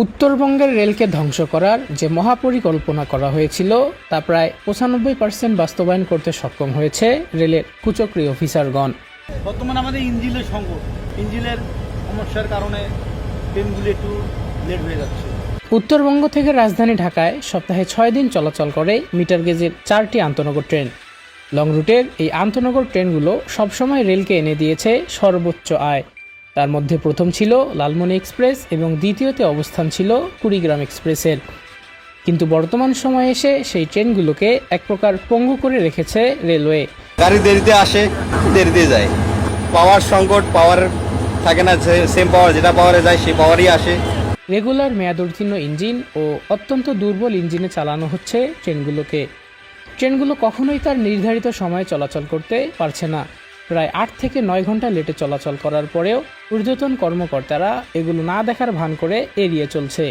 উত্তরবঙ্গের রেলকে ধ্বংস করার যে মহাপরিকল্পনা করা হয়েছিল তা প্রায় 95% বাস্তবায়ন করতে সক্ষম হয়েছে রেলের কুচক্রী অফিসারগণ। বর্তমানে আমাদের ইঞ্জিনের সংকট, ইঞ্জিনের সমস্যার কারণে ট্রেনগুলি একটু লেট হয়ে যাচ্ছে। উত্তরবঙ্গ থেকে রাজধানী ঢাকায় সপ্তাহে 6 দিন চলাচল করে মিটার গেজের 4টি আন্তনগর ট্রেন। লং রুটের এই আন্তনগর ট্রেনগুলো সবসময় রেলকে এনে দিয়েছে সর্বোচ্চ আয়। তার মধ্যে প্রথম ছিল লালমনি এক্সপ্রেস এবং দ্বিতীয়তে অবস্থান ছিল কুড়িগ্রাম এক্সপ্রেসের। কিন্তু বর্তমান সময়ে এসে সেই ট্রেনগুলোকে এক প্রকার পঙ্গু করে রেখেছে রেলওয়ে। গাড়ি দেরিতে আসে, দেরিতে যায়। পাওয়ার সংকট, পাওয়ার থাকে না, সেম পাওয়ার যেটা পাওয়ারে যায় সেই পাওয়ারই আসে। রেগুলার মেয়াদোত্তীর্ণ ইঞ্জিন ও অত্যন্ত দুর্বল ইঞ্জিনে চালানো হচ্ছে ট্রেনগুলো কখনোই তার নির্ধারিত সময়ে চলাচল করতে পারছে না। প্রায় 8 থেকে 9 ঘন্টা লেটে চলাচল করার পরেও ঊর্ধ্বতন কর্মকর্তারা এগুলো না দেখার ভান করে এড়িয়ে চলছে।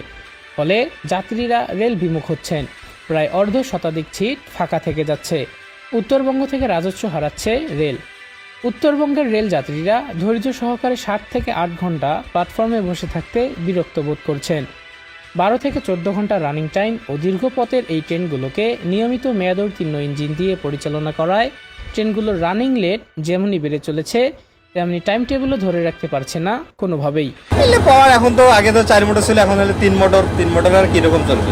ফলে যাত্রীরা রেল বিমুখ হচ্ছেন। প্রায় অর্ধ শতাধিক সিট ফাঁকা থেকে যাচ্ছে। উত্তরবঙ্গ থেকে রাজস্ব হারাচ্ছে রেল। উত্তরবঙ্গের রেল যাত্রীরা ধৈর্য সহকারে 7 থেকে 8 ঘন্টা প্ল্যাটফর্মে বসে থাকতে বিরক্ত বোধ করছেন। 12 থেকে 14 ঘন্টা রানিং টাইম ও দীর্ঘ পথের এই ট্রেনগুলোকে নিয়মিত মেয়াদোত্তীর্ণ ইঞ্জিন দিয়ে পরিচালনা করায় ট্রেনগুলোর রানিং লেট যেমনই বেড়ে চলেছে, তেমনি টাইম টেবিলও ধরে রাখতে পারছে না কোনোভাবেই। পাওয়ার এখন তো আগে তো 4 মোটর ছিল, এখন হলে 3 মোটর আর কিরকম চলবে।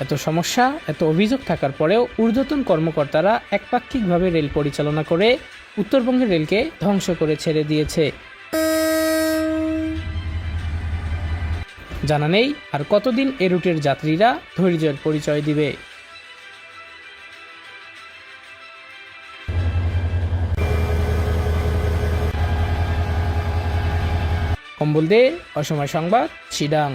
এত সমস্যা, এত অভিযোগ থাকার পরেও ঊর্ধ্বতন কর্মকর্তারা একপাক্ষিকভাবে রেল পরিচালনা করে উত্তরবঙ্গের রেলকে ধ্বংস করে ছেড়ে দিয়েছে। জানা নেই আর কতদিন এ রুটের যাত্রীরা ধৈর্যের পরিচয় দিবে। কম্বল দে, অসময় সংবাদ, চিটাং।